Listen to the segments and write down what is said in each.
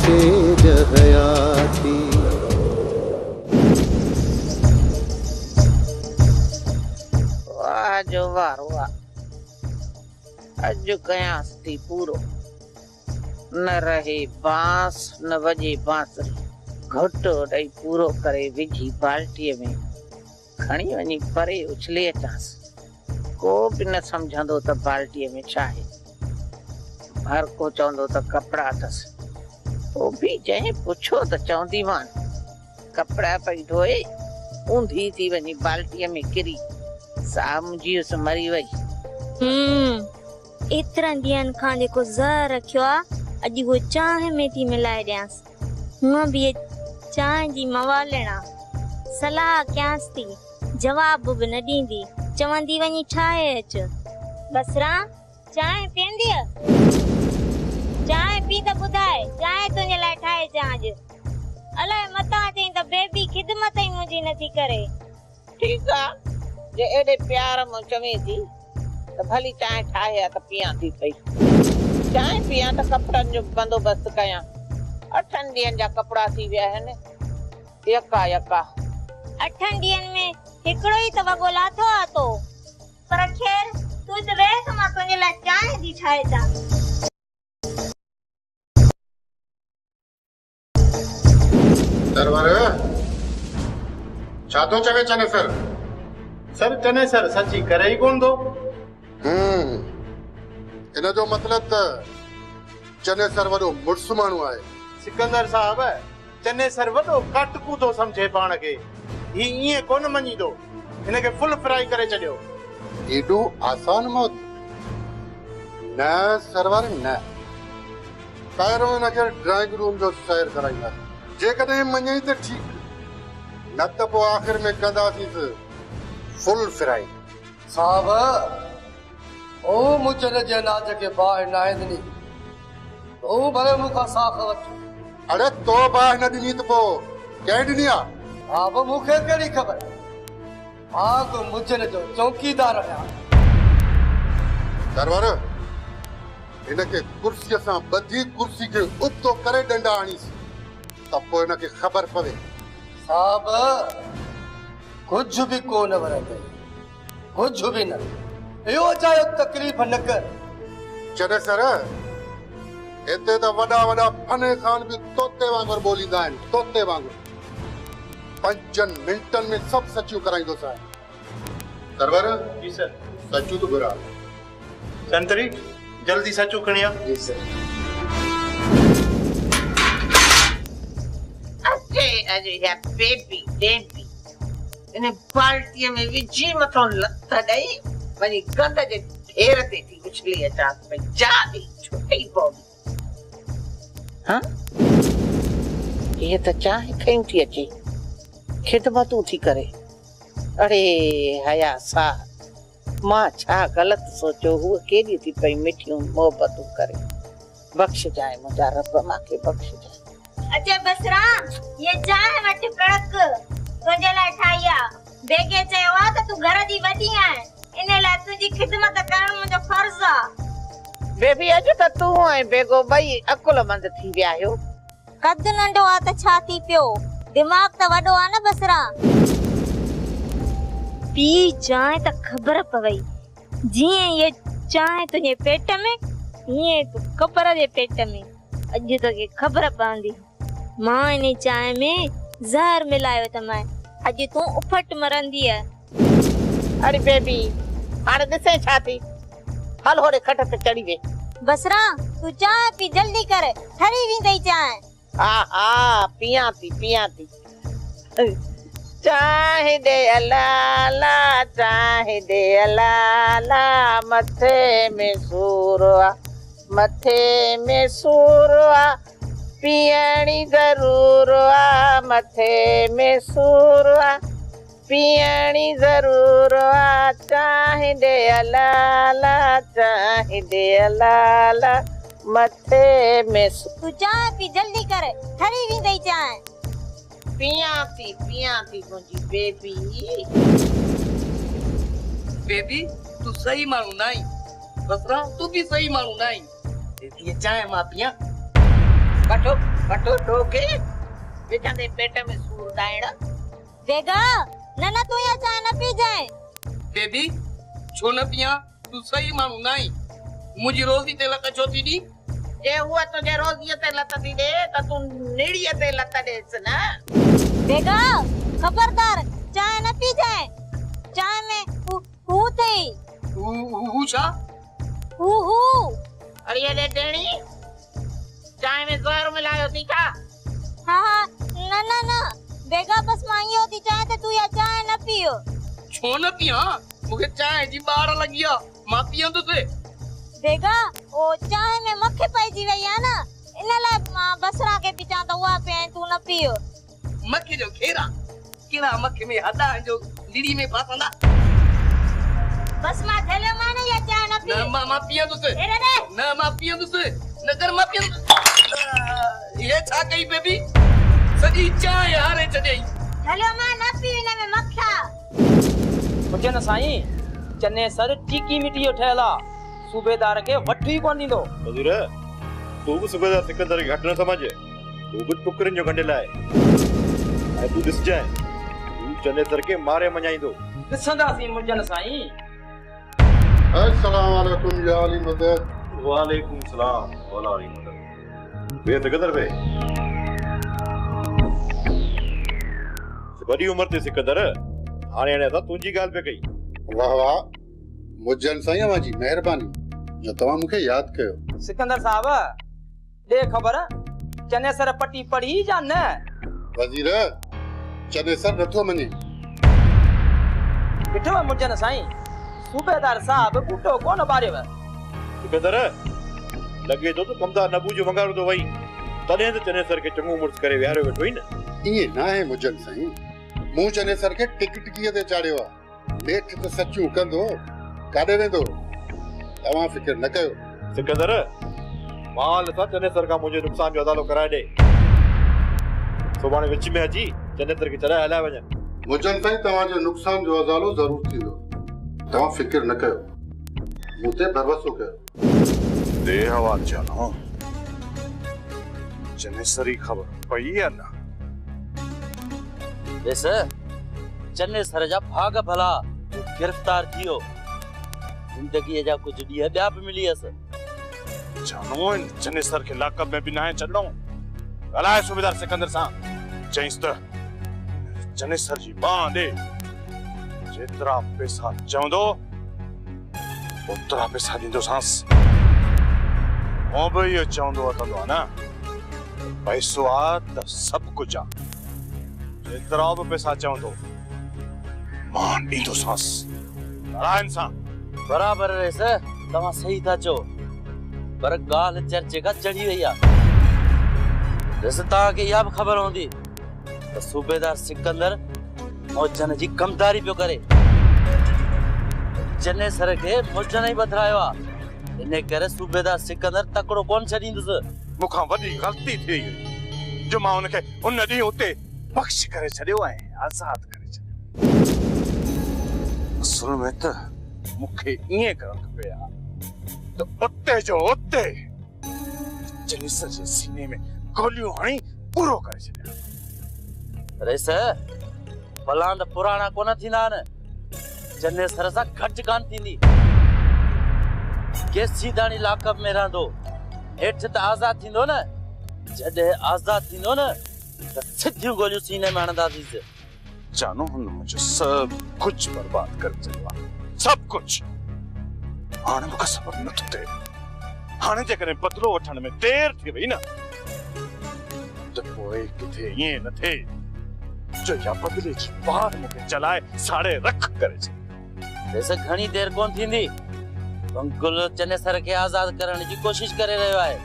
Says हयाती। वाह जो वाह अज कयांस थी पूरो। न रहे बांस न वजे बांसुरी। घोटो ॾेई पूरो करे विझी बाल्टीअ में खणी वञी परे उछले अचांस। को बि न सम्झंदो त बाल्टीअ में छा आहे। हर को चवंदो त कपिड़ा अथसि। पोइ बि जंहिं पुछो त चवंदीमान कपिड़ा पई धोए ऊंधी थी वञी बाल्टीअ में किरी साह मुंहिंजी मरी वई। एतिरनि ॾींहंनि खां जेको ज़हर रखियो आहे अॼु उहो चांहि में थी मिलाए ॾियांसि। हूअं बि चांहि जी मवालण आहे। सलाह कयांसि थी जवाब बि न ॾींदी। चवंदी वञी ठाहे अच। बसरा चांहि पीअंदीअ? चांहि पी त ॿुधाए चांहि तुंहिंजे लाइ ठाहे अचां अॼु। अलाए मतां चई त बेबी ख़िदमत ई मुंहिंजी नथी करे। ठीकु आहे जे एॾे प्यार में चवे थी त भली चांहि ठाहे आ त पियां थी पई। चांहि पियां त कपिड़नि जो बंदोबस्तु कयां। 8 ॾींहंनि जा कपिड़ा थी विया आहिनि यका यका। 8 ॾींहंनि में हिकिड़ो ई त वॻो लाथो आहे तो। पर खैर तूं त वेह मां तुंहिंजे लाइ चांहि थी ठाहे अचां। सरवर छा थो चवे चने सर? सर चने सर सची करे ई कोन थो। इन जो मतलब त चने सर वॾो मुड़स माण्हू आहे। सिकंदर साहब चने सर वॾो कटकू थो समझे पाण खे। ही ईअं कोन मञीदो। हिनखे फुल फ्राई करे छॾियो। एॾो आसान मौत न सरवर न। पहिरों हिनखे ड्राइंग रूम जो सैर कराईंदासीं। जेकॾहिं मञई त ठीकु न त पोइ आख़िर में कंदासीं फुल फ्राई। साहब ओ मुझे जे नाज के बाहि न आहिनि ओ भले मूंखां साख वठ। अरे तो बाहि न ॾिनी त पोइ कंहिं ॾिनी आहे? हा बि मूंखे कहिड़ी ख़बर। मां को मुझे जो चौकीदार आहियां। सरवर हिनखे कुर्सीअ सां ॿधी कुर्सी खे उबतो करे डंडा हणीसि त पोइ हिनखे ख़बर पवे। साहब कुछ भी कोन वरंदे कुछ भी न। यो चाहे तकलीफ़ न कर। चने सर हिते त वॾा वॾा फने खान बि तोते वांगुरु ॿोलींदा आहिनि। तोते वांगुरु 5 मिंटनि में सभु सचियूं कराईंदो आहे। सरवर जी सर। सचू तो घुरा। संतरी जल्दी सचू खणी आ। जी सर। अरे या बेबी इन बाल्टीअ में विझी मथां लत ॾेई वञी गंद जे ढेर ते थी उछली अचांसि पई। जादी छुटी पवंदी। हाँ ये त चांहि खयूं थी अचे ख़िदमतूं थी करे। अरे हया सा मां छा ग़लति सोचियो। हूअ केॾी थी पई मिठियूं मोहबतूं करे। बख़्शजाए मुंहिंजा रब मूंखे बख़्शजाए। अचे बसरा ये चांहि वठ कड़क तुंहिंजे लाइ ठाही आहे। बेगे चयो आहे त तूं घर जी वॾी आहीं इन लाइ तुंहिंजी ख़िदमत करणु मुंहिंजो फर्ज़ आहे। बेबी अॼु त तूं ऐं बेगो ॿई अकुलमंद थी विया आहियो। कद नंढो आहे त छा थी पियो दिमाग़ त वॾो आहे न बसरा। पी चांहि त ख़बर पवई। जीअं ये चांहि तुंहिंजे पेट में हीअं तूं कबर जे पेट में। अॼु तोखे ख़बर पवंदी मां इन चांहि में ज़हर मिलायो त मैं अॼु तूं उफट मरंदी है। अरे बेबी हाणे ॾिसे छा थी। हल होड़े खट ते चढ़ी वे। बसरा तू चांहि पी जल्दी कर ठरी वेंदई चांहि। हा हा पियां थी। चांहि दे अलाला चांहि दे अलाला मथे में सूर आ पियणी ज़रूर आ। मथे में सूर आ पियणी ज़रूर आ। चांहि दे अलाला चांहि दे अलाला मथे में तू चांहि पी जल्दी कर ठरी वेंदई चांहि। पियां थी मुंहिंजी बेबी तू सही माण्हू न आहीं। बसरा तू भी सही माण्हू न आहीं। ये चांहि मां पियां। वठो पटो ठोके विचंदे पेट में सूर दाइण। वेगा नना तू या चाय न पी जाए। बेबी छो न पिया तू सही मानू नहीं मुझी रोजी ते लक छोती दी जे हुआ तुझे रोज़ीअ ते लत थी ॾे त तूं निड़ीअ ते लत ॾेस न। वेगा खबरदार चाय न पी जाए। चाय में हू थई हु छा हू अड़िए ॾे टेणी चाय में ज़हर मिलायो थी छा? हाँ न वेगा बस मां इहो थी चाहे त तू या चाय न पियो। छो न पिया मुखे चाय जी बाड़ लगी आ मां पियंदुसि। वेगा ओ चाय में मक्खी पइजी वई है ना इन लाइ मां बसरा के पी चां त उहा पिए तू न पियो। मक्खी जो खेरा किना मक्खी में हदा जो लीड़ी में फासंदा। बस मां थेले माने या चाय न पी। न मां पियंदुसि एरे रे न मां पियंदुसि नगर मां पियंदुसि। ये छा कई बेबी सजी चाय हारे छॾई। थेले मां न पी इन में मक्खा। मुझे न साईं चने सर टीकी मिटी ठहला सूबेदार के वठी कोन दींदो। हजूर तू भी सूबेदार सिकंदर के घट न समझ तू भी टुकरन जो गंडे लाए ऐ तू दिस जाए तू चने सर के मारे मञाईंदो। ॾिसंदासीं मुझे न साईं। अस्सलाम वालेकुम या अली मदद। वालेकुम सलाम वाला अली मदद। वे सिकंदर बे बड़ी उम्र ते सिकंदर हाणे हाणे असां तुंहिंजी ॻाल्हि पे कई। वाह वाह मुजन साईं जी मेहरबानी जो तव्हां मूंखे यादि कयो। सिकंदर साहब दे खबर चने सर पट्टी पढ़ी या न? वजीर चने सर नथो मञे। ॾिठो मुझे न साईं सूबेदार साहब बूटो कोन बारियो। सिकंदर लगे तो कमदार नबू जो मंगारो तो वही तॾहिं त चने सर के चङो मुड़स करे विहारे वेठो ही न। इए ना है मुजन साईं मूं चने सर के टिकट कीअं ते चाढ़ियो आहे। नेठ त सचूं कंदो काॾे वेंदो तव्हां फिक्र न कयो। सिकंदर माल सां चने सर का मुझे नुकसान जो अदालो कराए दे सुभाणे विच में अची चने सर के चढ़ाए हलाए वञनि। मुजन साईं तव्हांजो नुकसान जो अदालो ज़रूर थींदो तव्हां फिक्र न कयो मूं ते भरोसो कयो। दे हवा चलो चने सरी खबर पई है ना? वैसे चने सर जा भाग भला गिरफ्तार थियो जिंदगी जा कुछ ॾींहं ॿिया बि मिली अस। जानो इन चने सर के लाकब में भी ना है चलो गलाए सूबेदार सिकंदर सां चईंस त चने सर जी बां दे जेतरा पैसा चवंदो ओतरा पैसा दींदो सांस। ओ भी ये चवंदो अतंदो ना पैसो आ त सब कुछ आ जेतरा भी पैसा चवंदो मां दींदो सांस। गलाइन सां बराबर रेस तव्हां सही था चओ पर ॻाल्हि चर्चे का चढ़ी वई आहे। ॾिस तव्हांखे इहा बि ख़बर हूंदी त सूबेदार सिकंदर मौजन जी कमदारी पियो करे चने सर खे मुजन ई बदिरायो आहे। इन करे सूबेदार सिकंदर तकड़ो कोन छॾींदुसि। मूंखां वॾी ग़लती थी वई जो मां उनखे उन ॾींहुं उते बख़्श करे छॾियो ऐं आज़ाद करे छॾियो। असल में त मूंखे ईअं करणु खपे हा त उते जो उते चने सर जे सीने में गोलियूं हणी पूरो करे छॾियो। रेस भलांड पुराणा कोन थींदा आहिनि चने सर सां घटि कान थींदी। के सीधाणी लाकब में रहंदो हेठि त आज़ाद थींदो न जॾहिं आज़ाद थींदो न त सिधियूं गोलियूं सीने में हणंदासीं। जानो हुन मुंहिंजो सभु कुझु बर्बाद करे छॾियो आहे सब कुछ। हाणे मूंखे सबर नथो थिए। हाणे जेकॾहिं बदिलो वठण में देर थी वई न त पोइ किथे ईअं न थिए जो या बदिले जी बार मूंखे चलाए साड़े रख करे छॾे। वैसे घणी देर कोन थींदी बंकुल चने सर के आजाद करण जी कोशिश करे रहियो आहे।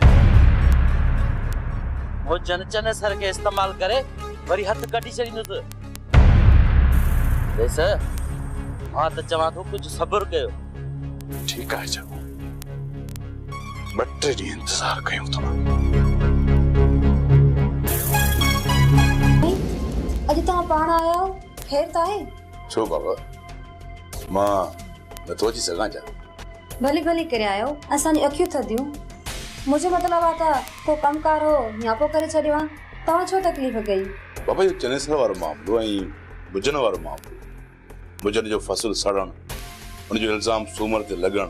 वो चने सर के इस्तेमाल करे वरी हथ कटी छॾींदुसि। वैसे मां त चवां थो कुछ सब्र कयो। ठीक है चलो 2-3 ॾींहं इंतजार कयूं था। अॼु तव्हां पाण आया आहियो ख़ैर त आहे? छो बाबा मां नथो अची सघां छा? भली भली करे आयो असांजी अखियूं थधियूं। मुझे मतलब आता को कमकार हो या पो करे छड़ियो आ तवा छो तकलीफ गई बाबा यो चनेसर वारो मामलो ऐं भुजन वारो मामलो भुजन जो फसल सड़न उन जो इल्जाम सूमर ते लगण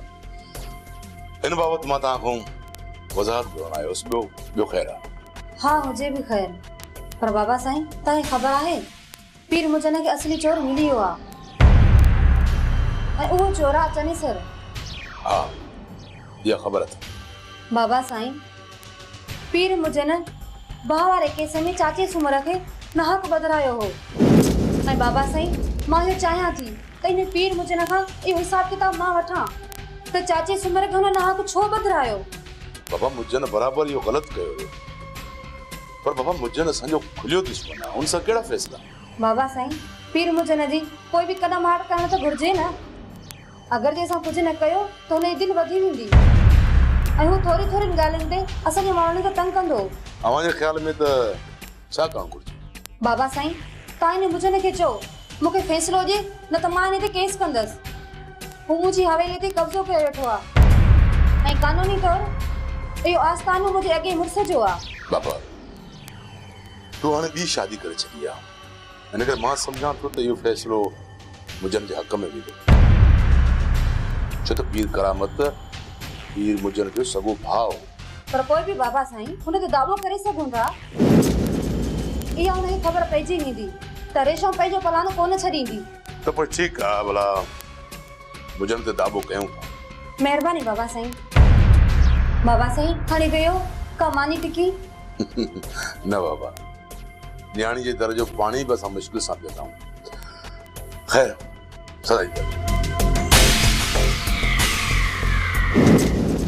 इन बाबत मां तां को वजाहत करण आयोस ॿियो ख़ैर आहे। हाँ हुजे भी खैर पर बाबा साईं ताई खबर आहे पीर मुजन के असली चोर मिली हो आ वो चोरा चनेसर। हाँ ये खबर है बाबा साईं पीर मुजन बावारे केस में चाचे सुमर के नाहक बदरायो हो ऐं बाबा साईं मां यो चाहया थी तने पीर मुजन का ए हिसाब किताब मां वठा त चाचे सुमर के ना नाहक छो बदरायो। बाबा मुजन बराबर यो गलत कयो पर बाबा मुजन असांजो खुलियो दुश्मन उन सा केड़ा फैसला। बाबा साईं पीर मुजन जी कोई भी कदम हाथ करण तो घुर्जे ना अगर जैसा कुछ न कयो तो ने दिल वधी वेंदी ऐं वो थोड़ी थोड़ी गालन ते असांजे माण्हुनि खे तंग कंदो। अवांजे ख्याल में त छा करण घुर्जे। बाबा साईं तां ने मुजन खे चओ मूंखे फैसलो जे न त मां इन ते केस कंदस हू मुंहिंजी हवेली ते कब्ज़ो करे वेठो आहे ऐं कानूनी तौर इहो आस्थानो मुंहिंजे अॻे मुड़स जो आहे। बाबा तू हाणे ॿी शादी करे छॾी आहे इन करे मां सम्झां थो त इहो फ़ैसिलो मुजन जे हक़ में वेंदो छो त पीर करामत पीर मुजन जो सॻो भाउ पर कोई भी बाबा साईं हुन ते दावो करे सघूं था इहा हुनखे ख़बर पइजी वेंदी त रेशम पंहिंजो पलानो कोन छॾींदी त पोइ ठीकु आहे भला मुजन ते दावो कयूं था। महिरबानी बाबा साईं। बाबा साईं हाणे वियो का मानी टिकी न बाबा न्याणी जे दर जो पानी बि असां मुश्किल सां पीअंदा आहियूं। ख़ैर सदाई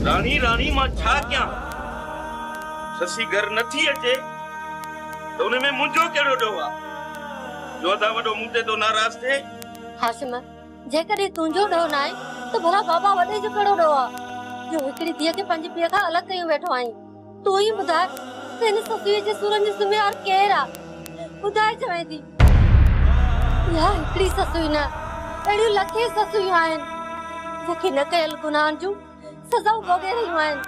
रानी रानी मां छा कयां ससी घर नथी अचे तो उन में मुंहिंजो कहिड़ो ॾोह आहे जो था वॾो मूं ते तो नाराज़ थिए। हाशिम जेकॾहिं तुंहिंजो ॾोह न आहे त भला बाबा वॾे जो कहिड़ो ॾोह आहे जो हिकिड़ी धीअ खे पंहिंजे पीउ खां अलॻि कयूं वेठो आहीं। तूं ई ॿुधाए त हिन ससुअ जे सुरनि जो ज़िम्मेवार केरु आहे ॿुधाए चवां थी या हिकिड़ी ससु न अहिड़ियूं लखे ससुयूं आहिनि जेके न कयल गुनाहनि जूं सज़ाऊं भोगे रहियूं आहिनि।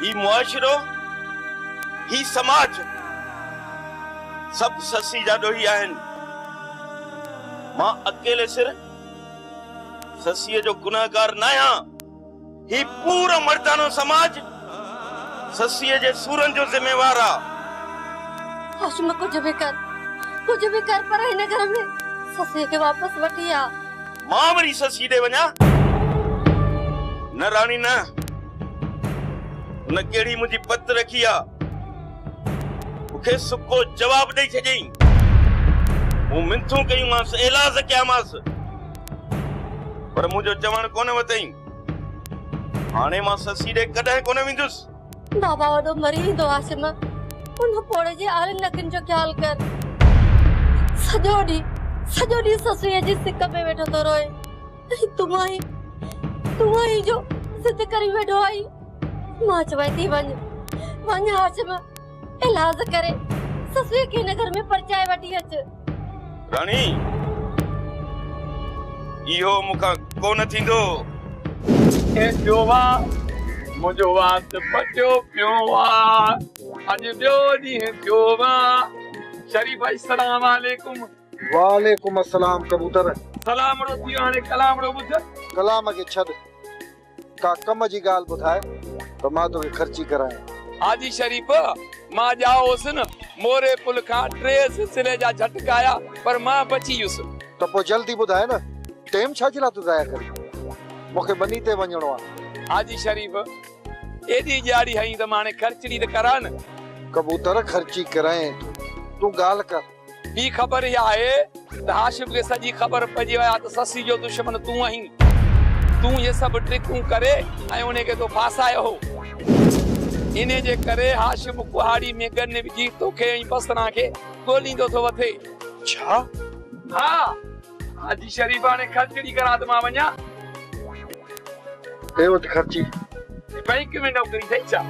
ही मुआशिरो ही समाज सब ससी जा ॾोही आहिनि। मां अकेले सिर ससीअ जो गुनाहगार न आहियां ही पूरो मर्दानो समाज ससीअ जे सूरनि जो ज़िम्मेवार आहे। हाशिम कुछ भी कर पर हिन घर में ससीअ खे वापसि वठी आ। मां वरी ससी ॾे वञा न रानी न न केड़ी मुंहिंजी पत रखी आहे मूंखे सुको जवाब ॾेई छॾियईं। मूं मिंथूं कयूंमांसि एलाज़ कयामांसि पर मुंहिंजो चवण कोन वतई। हाणे मां ससी ॾे कॾहिं कोन वेंदुसि। बाबा वॾो मरी वेंदो हाशिम उन पोड़े जे आलनि नकनि जो ख्याल कर। सॼो ॾींहुं ससुअ जी सिक में वेठो तो रोए तूं आई जो जिद करी वेठो आई। मां चवां थी वञ हाशिम इलाज करे ससुअ खे हिन घर में परचाए वठी अच। रानी इहो मूंखां कोन थींदो। मुझो वात बचो पियो आज ॿियो ॾींहुं थियो शरीफ भाई सलाम वालेकुम। वालेकुम अस्सलाम कबूतर। सलाम रो थियो हाणे कलाम रो ॿुध। कलाम खे छॾ का कम जी ॻाल्हि ॿुधाए त मां तोखे ख़र्ची करायां। हाजी शरीफ मां जाओसि न मोरे पुल खां 3 सिलसिले जा झटकाया पर मां बची वियुसि। त पोइ जल्दी ॿुधाए न टाइम छा जे लाइ तूं ज़ाया करी मूंखे बनी ते वञणो आहे। हाजी शरीफ एडी ॼाड़ी हई त माने खर्चड़ी त करा न। कबूतर खर्ची कराए तू ॻाल्हि कर। बी खबर या है त हाशिम के सजी खबर पजी वया त ससी जो दुश्मन तू आहीं। तू ये सब ट्रिकूं करे ऐं उन्हें के तो फासायो हो। इने जे करे हाशिम कुहाड़ी में गन विझी तोखे ऐं बसरा के गोलींदो तो वथे। छा? हां हाजी शरीफा ने खर्चड़ी करा त मां वञा। ए वत खर्ची बैंक में नौकरी थई छा?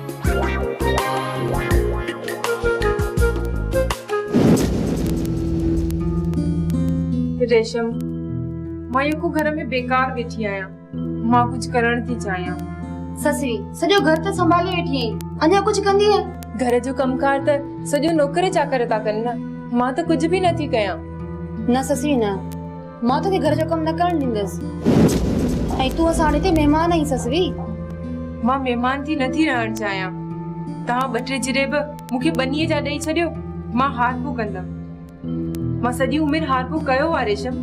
रेशम मां को घर में बेकार वेठी आया। मां कुछ करण थी चाहियां। ससवी सॼो घर त संभाले वेठी आहीं अञा कुछ कंदी है? घर जो कमकार त सॼो नौकर चाकर था कनि न, मां त कुछ भी नथी कयां। न ससवी न, मां तोखे घर जो कम न करण ॾींदसि। ऐं तूं असां ते मेहमान आई ससवी। मां मेहमान थी नथी रहण चाहियां। तव्हां 2-3 जिरेब मूंखे बनीअ जा ॾेई छॾियो, मां हारपो कंदमि। मां सॼी उमिरि हारपो कयो आहे रेशम।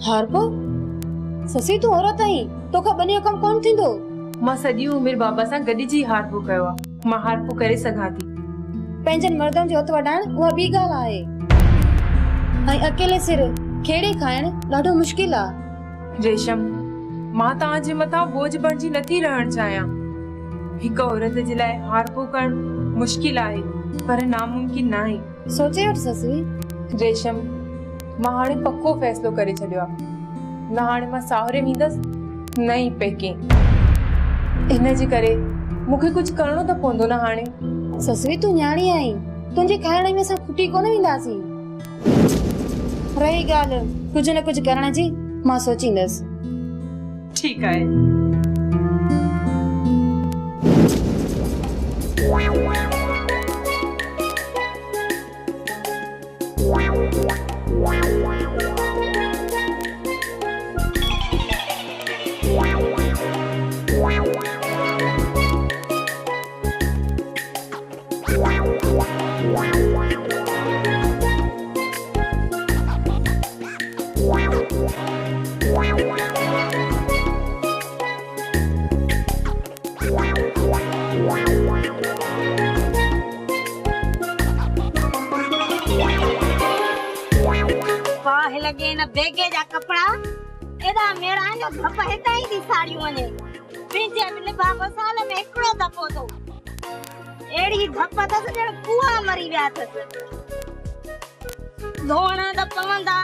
हारपो? ससी तूं औरत आहीं, तोखां बनी जो कम कोन थींदो। मां सॼी उमिरि बाबा सां गॾिजी हारपो कयो आहे, मां हारपो करे सघां थी। पंहिंजनि मर्दनि जो हथ वॾाइण उहा ॿी ॻाल्हि आहे, ऐं अकेले सिर खेड़े खाइण ॾाढो मुश्किल आहे। रेशम, मां तव्हांजे मथां बोझ बणिजी नथी रहण चाहियां। हिक औरत जे लाइ हारपो करण मुश्किल आहे, पर नामुमकिन न आहे। सोचे वठ ससवी। रेशम, मां हाणे पक्को फ़ैसिलो करे छॾियो आहे। न हाणे मां साहुरे वेंदसि, न ई पेके। इन जे करे मूंखे कुछ करणो त पवंदो न हाणे। ससवी तूं न्याणी आहीं, तुंहिंजे खाइण में असां खुटी कोन वेंदासीं। रही ॻाल्हि कुछ न कुछ करण जी, मां सोचींदसि। ठीक आहे। लगे न बेगे जा कपड़ा एदा मेरा जो धप हेता ही दी साड़ियों वने पिंजे बिन बाबा साल में एकड़ो दफो तो एड़ी धप त जण कुआ मरी विया त धोणा द पवंदा।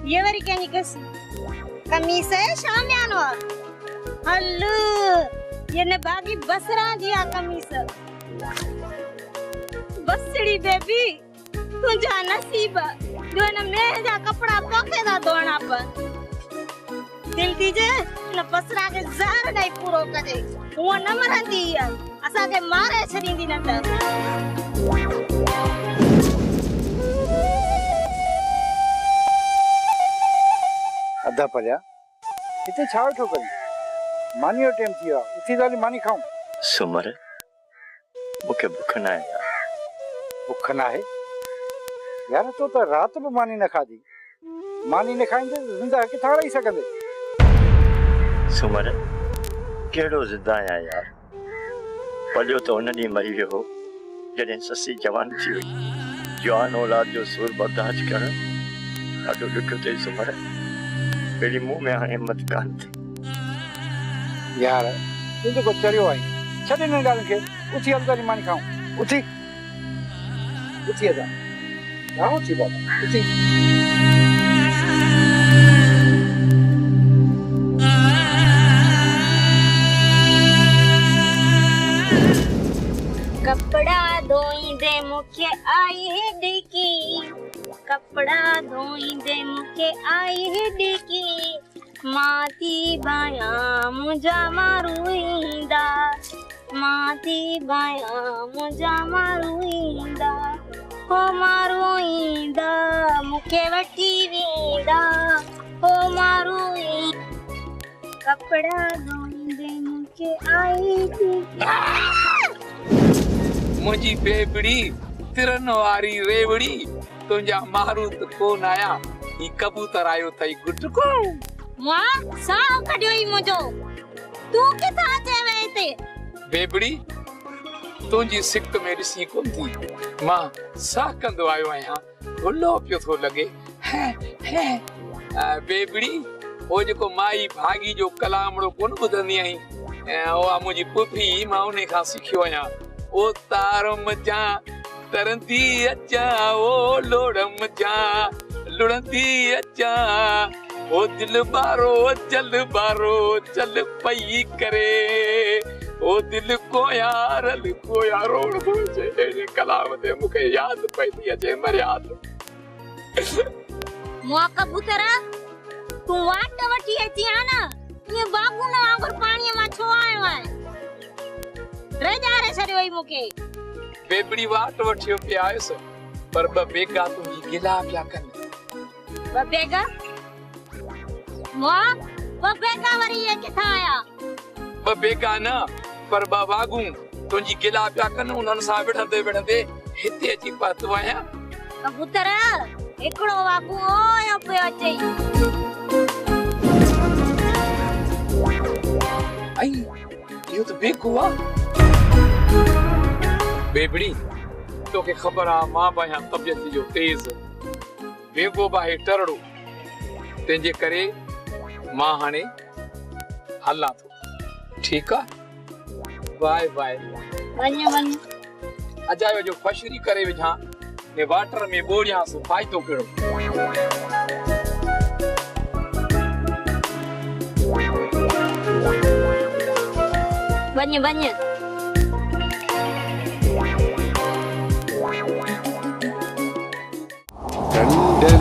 ये वरी क्या निकस कमीज है शामियानो हल्लू ये ने बागी बसरा दिया कमीज बसड़ी बेबी तुझा नसीब जो न मैं जा कपड़ा पोके दा धोना पर दिल दीजे न बसरा के जार नहीं पूरो करे वो न मरंदी असा के मारे छडींदी न त अदा पलिया इते छा वेठो करी? मानी जो टाइम थी वियो आहे, उथी दाली मानी खाऊं। सुमर मूंखे बुख न आहे यार। बुख न आहे यार? तो त राति बि मानी न खाधी। मानी न खाईंदे ज़िंदा किथां रही सघंदे? सुमर कहिड़ो ज़िंदा आहियां यार। पलियो त उन ॾींहुं मरी वियो हो जॾहिं ससी जवान थी वई। जवान औलाद जो सूर बर्दाश्त करणु ॾाढो ॾुखियो अथई सुमर। मेरी मुंह में हाणे हिम्मत कान थी यार। तूं जेको चरियो आई छॾ हिन ॻाल्हि खे। उथी हल मानी खाऊं। उथी उथी अदा ना उथी बाबा उथी। कपड़ा धोईंदे मुखे आई डिकी कपड़ा धोईंदे मुखे आई डिकी माती बाया मुझा मारुईंदा माती बाया मुझा मारुईंदा हो मारुईंदा मुखे वठी वेंदा हो मारुई कपड़ा धोईंदे मुखे आई डिकी मुझी बेबड़ी तिरन वारी रेवड़ी तुझा मारूत कोन आया ही कबूतर आयो थई गुटको मां साह कढियो ही मुजो तू किथा अचे वे ते बेबड़ी तुझी सिक में ॾिसी कोन थी मां साह कंदो आयो आहियां खुलो पियो थो लगे है बेबड़ी ओ जेको माई भागी जो कलामड़ो कोन ॿुधंदी आहीं ओ मुंहिंजी पुफी मां उन खां सिखियो आहियां। ओ तारम जा तरंदी अचा ओ लोड़म जा लुड़ंदी अचा ओ दिल बारो चल पई करे ओ दिल को यार रोड पहुंचे जे कलाम ते मुखे याद पई थी अचे मर्याद मुआ कबूतरा तू वाट वठी अची आ न ये बाबू न वांगुर पानी में छो आयो है रे जा रे छरियो ई मुखे बेबड़ी वाट वठियो पे आयस पर बेगा तुंजी गिला पिया कन बेगा मुआ बेगा वरी ये किथा आया बेगा न पर बागू तुंजी गिला पिया कन उनन सा बिठंदे हिते अची पातो आया कबूतरा एकड़ो बाबू ओयो पे अचे आई यो तो बेगो आ बेबड़ी तो के खबर आ मां बाया तबियत जो तेज बेगो बाहे टरड़ो तेजे करे मां हाने हल्ला तो ठीक आ बाय बाय वन अजायो जो फशरी करे विझा ने वाटर में बोरिया सो फायदो करो वन कंडल